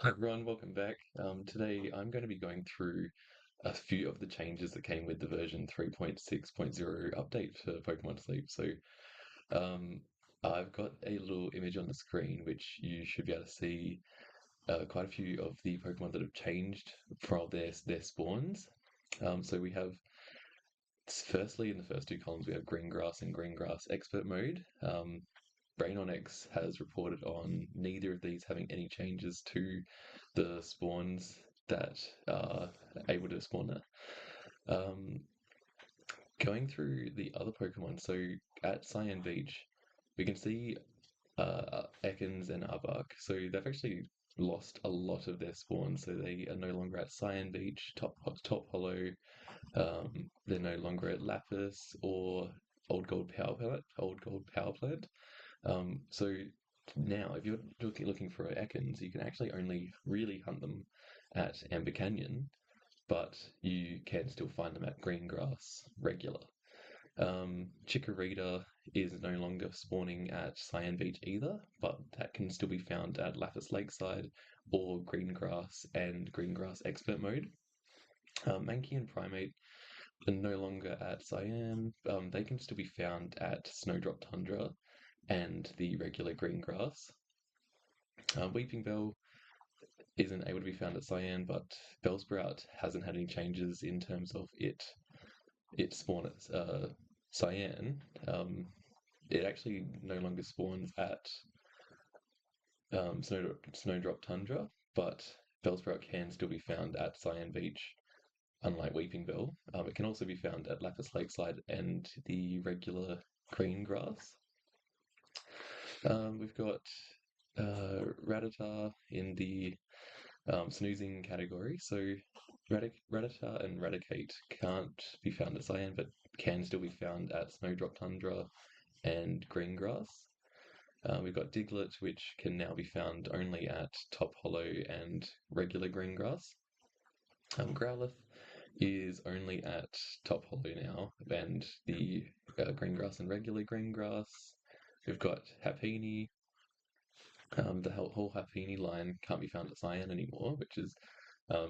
Hi everyone, welcome back. Today I'm going to be going through a few of the changes that came with the version 3.6.0 update for Pokemon Sleep. Um, I've got a little image on the screen which you should be able to see quite a few of the Pokemon that have changed from their spawns. So we have, firstly, in the first two columns, we have Green Grass and Green Grass Expert Mode. RaenonX has reported on neither of these having any changes to the spawns that are able to spawn there. Going through the other Pokemon, so at Cyan Beach, we can see Ekans and Arbok. So they've actually lost a lot of their spawns. So they are no longer at Cyan Beach, Top Hollow. They're no longer at Lapis or Old Gold Power Plant. Old Gold Power Plant. So now, if you're looking for Ekans, you can actually only really hunt them at Amber Canyon, but you can still find them at Greengrass regular. Chikorita is no longer spawning at Cyan Beach either, but that can still be found at Lapis Lakeside or Greengrass and Greengrass Expert Mode. Mankey and Primate are no longer at Cyan. They can still be found at Snowdrop Tundra and the regular green grass. Weeping Bell isn't able to be found at Cyan, but Bellsprout hasn't had any changes in terms of its spawn at Cyan. It actually no longer spawns at Snowdrop Tundra, but Bellsprout can still be found at Cyan Beach, unlike Weeping Bell. It can also be found at Lapis Lakeside and the regular green grass. We've got Rattata in the snoozing category. So Rattata and Raticate can't be found at Cyan, but can still be found at Snowdrop Tundra and Greengrass. We've got Diglett, which can now be found only at Top Hollow and regular Greengrass. Growlithe is only at Top Hollow now, and the Greengrass and regular Greengrass. We've got Happiny. The whole Happiny line can't be found at Cyan anymore, which is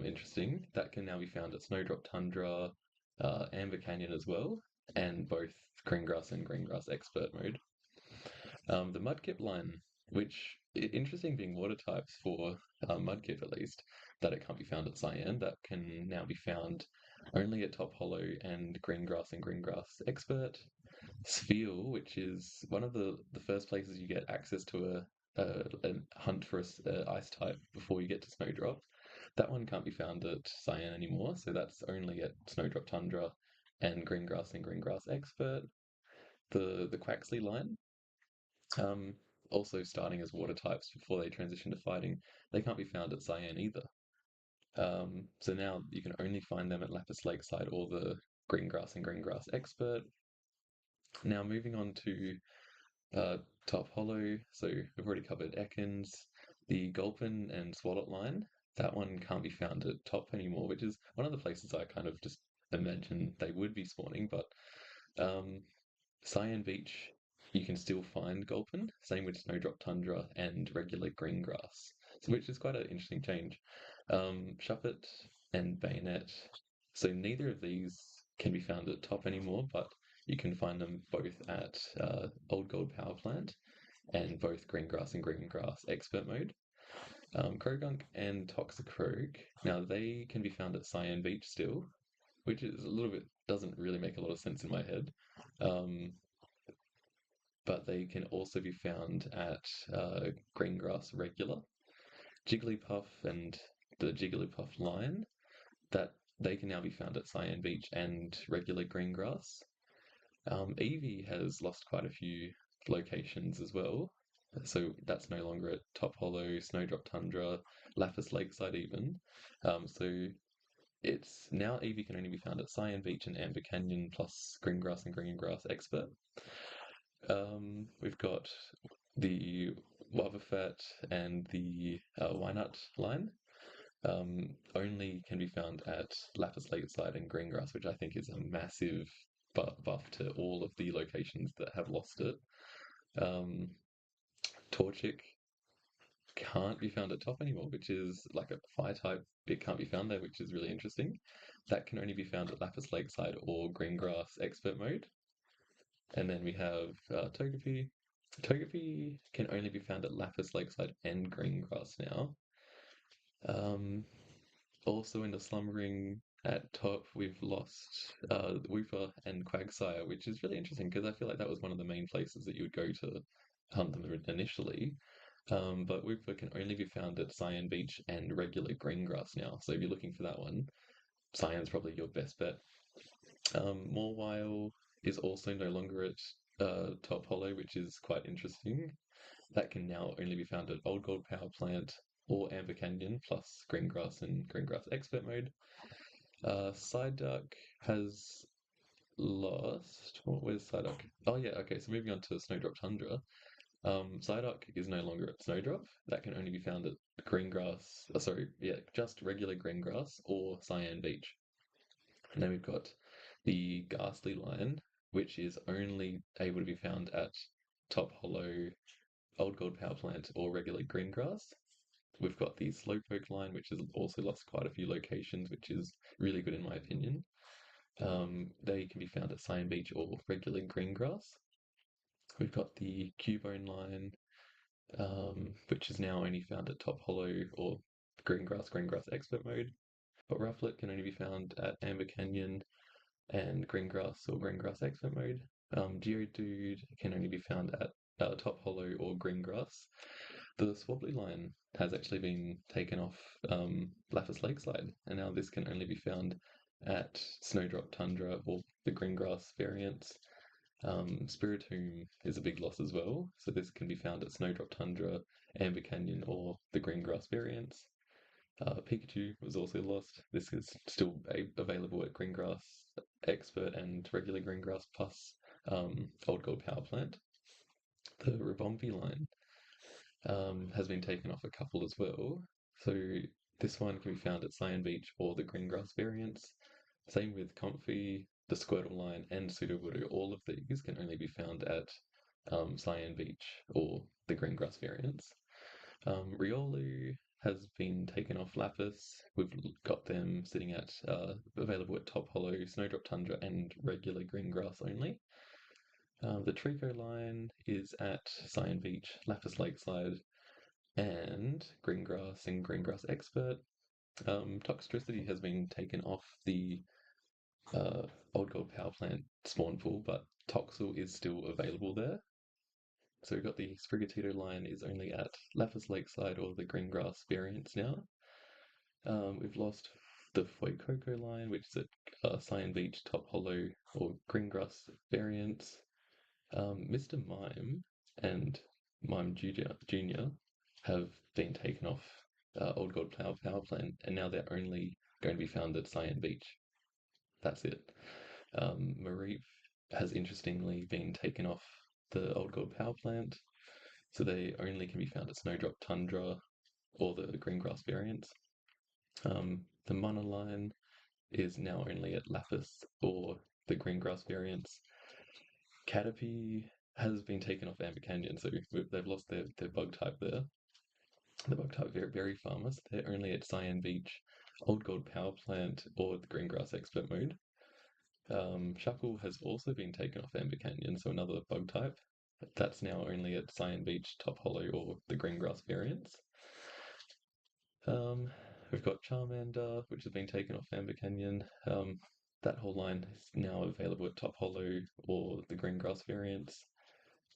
interesting. That can now be found at Snowdrop Tundra, Amber Canyon as well, and both Greengrass and Greengrass Expert Mode. The Mudkip line, which interesting being water types for Mudkip at least, that it can't be found at Cyan, that can now be found only at Top Hollow and Greengrass Expert. Spheal, which is one of the first places you get access to a hunt for a ice type before you get to Snowdrop. That one can't be found at Cyan anymore, so that's only at Snowdrop Tundra and Greengrass Expert. The Quaxley line, um, also starting as water types before they transition to fighting, they can't be found at Cyan either. So now you can only find them at Lapis Lakeside or the Greengrass Expert. Now moving on to uh, Top Hollow, so we've already covered Ekans, the Gulpin and Swalot line. That one can't be found at Top anymore, which is one of the places I kind of just imagine they would be spawning. But um, Cyan Beach, you can still find Gulpin. Same with Snowdrop Tundra and regular green grass, so which is quite an interesting change. Shuppet and Bayonet. So neither of these can be found at Top anymore, but you can find them both at Old Gold Power Plant and both Greengrass and Greengrass Expert Mode. Krogunk and Toxicroak, now they can be found at Cyan Beach still, which is a little bit, doesn't really make a lot of sense in my head. Um, but they can also be found at Greengrass Regular. Jigglypuff and the Jigglypuff line, that they can now be found at Cyan Beach and regular Greengrass. Eevee has lost quite a few locations as well. So that's no longer at Top Hollow, Snowdrop Tundra, Lapis Lakeside even. So it's now Eevee can only be found at Cyan Beach and Amber Canyon plus Greengrass and Greengrass Expert. We've got the Wobbuffet and the Wynut line. Only can be found at Lapis Lakeside and Greengrass, which I think is a massive buff to all of the locations that have lost it. Um, Torchic can't be found at top anymore, which is like a fire type. It can't be found there, which is really interesting. That can only be found at Lapis Lakeside or Greengrass Expert Mode. And then we have Togepi. Togepi can only be found at Lapis Lakeside and Greengrass now. Um, Also in the Slumbering at top, we've lost Wooper and Quagsire, which is really interesting because I feel like that was one of the main places that you would go to hunt them initially. But Wooper can only be found at Cyan Beach and regular Greengrass now. So if you're looking for that one, Cyan's probably your best bet. Mawile is also no longer at Top Hollow, which is quite interesting. That can now only be found at Old Gold Power Plant or Amber Canyon, plus Greengrass and Greengrass Expert Mode. Psyduck has lost. What was Psyduck? Oh yeah, okay. So moving on to Snowdrop Tundra. Psyduck is no longer at Snowdrop. That can only be found at Greengrass. Sorry, yeah, just regular Greengrass or Cyan Beach. And then we've got the Ghastly line, which is only able to be found at Top Hollow, Old Gold Power Plant, or regular Greengrass. We've got the Slowpoke line, which has also lost quite a few locations, which is really good in my opinion. They can be found at Cyan Beach or regular Greengrass. We've got the Cubone line, which is now only found at Top Hollow or Greengrass Expert Mode. But Rufflet can only be found at Amber Canyon and Greengrass or Greengrass Expert Mode. Geodude can only be found at Top Hollow or Greengrass. The Swabbly line has actually been taken off Lapis Lakeside, and now this can only be found at Snowdrop Tundra or the Greengrass variants. Spiritomb is a big loss as well, so this can be found at Snowdrop Tundra, Amber Canyon, or the Greengrass variants. Pikachu was also lost. This is still available at Greengrass Expert and regular Greengrass plus Old Gold Power Plant. The Ribombee line has been taken off a couple as well. So this one can be found at Cyan Beach or the Greengrass variants. Same with Comfy, the Squirtle line, and Sudowoodo. All of these can only be found at Cyan Beach or the Greengrass variants. Riolu has been taken off Lapis. We've got them sitting at available at Top Hollow, Snowdrop Tundra, and regular Greengrass only. The Trico line is at Cyan Beach, Lapis Lakeside, and Greengrass Expert. Toxtricity has been taken off the Old Gold Power Plant spawn pool, but Toxel is still available there. So we've got the Sprigatito line is only at Lapis Lakeside or the Greengrass variants now. We've lost the Fuecoco line, which is at Cyan Beach, Top Hollow, or Greengrass variants. Mr. Mime and Mime Junior have been taken off Old Gold Power Plant, and now they're only going to be found at Cyan Beach. That's it. Mareep has interestingly been taken off the Old Gold Power Plant, so they only can be found at Snowdrop Tundra or the Greengrass variants. The Mana line is now only at Lapis or the Greengrass variants. Caterpie has been taken off Amber Canyon, so they've lost their bug type there. The bug type Berry Farmers, they're only at Cyan Beach, Old Gold Power Plant, or the Greengrass Expert Mode. Shuckle has also been taken off Amber Canyon, so another bug type. That's now only at Cyan Beach, Top Hollow, or the Greengrass variants. We've got Charmander, which has been taken off Amber Canyon. That whole line is now available at Top Hollow or the Greengrass variants.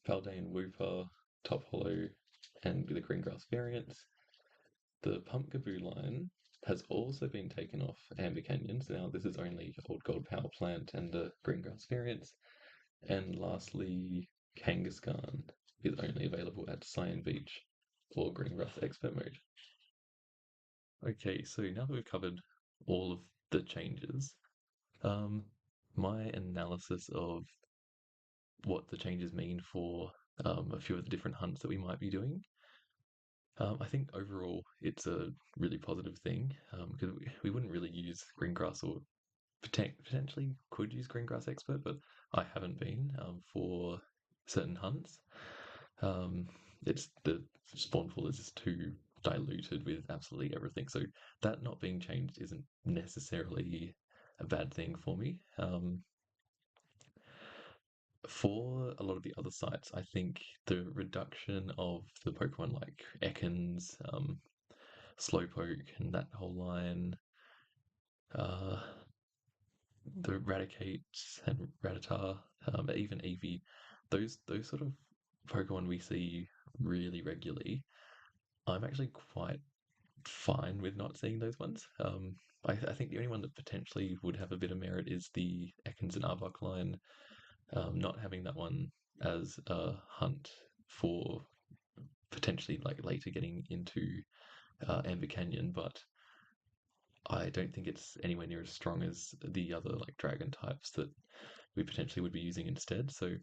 Paldean Wooper, Top Hollow, and the Greengrass variants. The Pumpkaboo line has also been taken off Amber Canyon, so now this is only Old Gold Power Plant and the Greengrass variants. And lastly, Kangaskhan is only available at Cyan Beach or Greengrass Expert Mode. Okay, so now that we've covered all of the changes, my analysis of what the changes mean for a few of the different hunts that we might be doing. I think overall it's a really positive thing because we wouldn't really use Greengrass or potentially could use Greengrass Expert, but I haven't been for certain hunts. it's the spawn pool is just too diluted with absolutely everything. So that not being changed isn't necessarily a bad thing for me. For a lot of the other sites, I think the reduction of the Pokemon like Ekans, Slowpoke, and that whole line, uh, the Raticates and Rattata, even Eevee, those sort of Pokemon we see really regularly, I'm actually quite fine with not seeing those ones. I think the only one that potentially would have a bit of merit is the Ekans and Arbok line. Not having that one as a hunt for potentially like later getting into Amber Canyon, but I don't think it's anywhere near as strong as the other like dragon types that we potentially would be using instead. So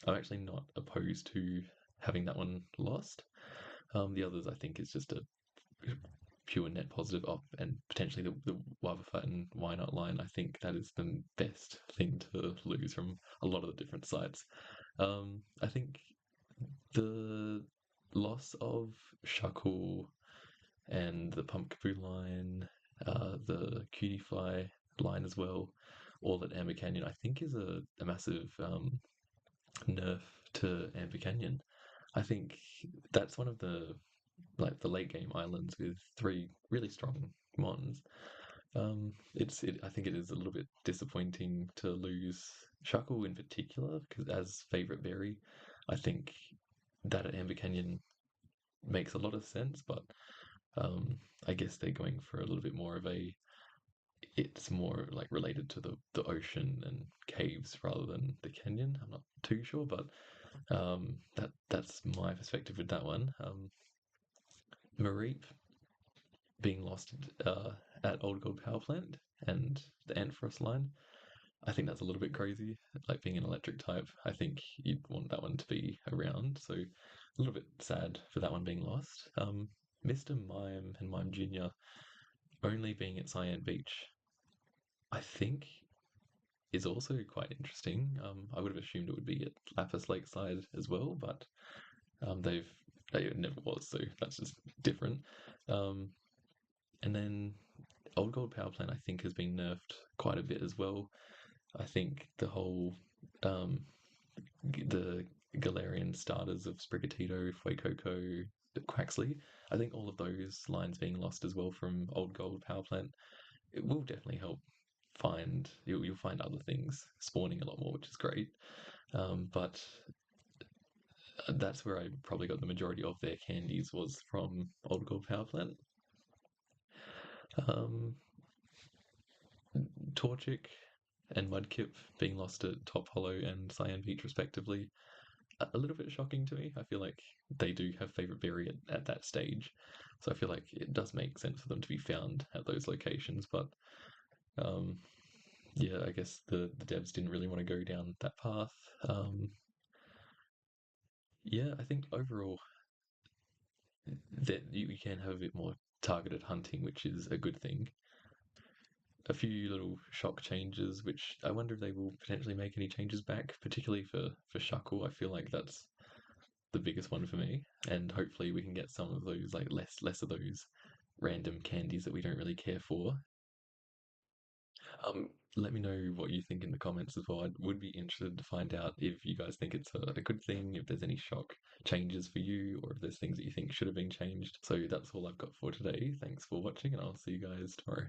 I'm actually not opposed to having that one lost. The others I think is just a pure net positive up, and potentially the Wildfire and Why Not line. I think that is the best thing to lose from a lot of the different sites. I think the loss of Shuckle and the Pumpkaboo line, the Cutie Fly line as well, all at Amber Canyon, I think is a massive nerf to Amber Canyon. I think that's one of the like the late game islands with three really strong mons. I think it is a little bit disappointing to lose Shuckle in particular because as favorite berry, I think that at Amber Canyon makes a lot of sense, but I guess they're going for a little bit more of a. It's more like related to the ocean and caves rather than the canyon. I'm not too sure, but that's my perspective with that one. Mareep being lost at Old Gold Power Plant and the Ampharos line. I think that's a little bit crazy. Like being an electric type, I think you'd want that one to be around. So a little bit sad for that one being lost. Mr. Mime and Mime Jr. only being at Cyan Beach, I think is also quite interesting. I would have assumed it would be at Lapis Lakeside as well, but they never was, so that's just different. Um, and then Old Gold Power Plant, I think, has been nerfed quite a bit as well. I think the whole the Galarian starters of Sprigatito, Fuecoco, Quaxley, I think all of those lines being lost as well from Old Gold Power Plant, it will definitely help you'll find other things spawning a lot more, which is great. But that's where I probably got the majority of their candies was from Old Gold Power Plant. Um, Torchic and Mudkip being lost at Top Hollow and Cyan Beach respectively. A little bit shocking to me. I feel like they do have favorite berry at that stage, so I feel like it does make sense for them to be found at those locations. But yeah, I guess the devs didn't really want to go down that path. Yeah, I think overall that you can have a bit more targeted hunting, which is a good thing. A few little shock changes, which I wonder if they will potentially make any changes back, particularly for Shuckle. I feel like that's the biggest one for me, and hopefully we can get some of those like less of those random candies that we don't really care for. Let me know what you think in the comments as well. I would be interested to find out if you guys think it's a good thing, if there's any shock changes for you, or if there's things that you think should have been changed. So that's all I've got for today. Thanks for watching, and I'll see you guys tomorrow.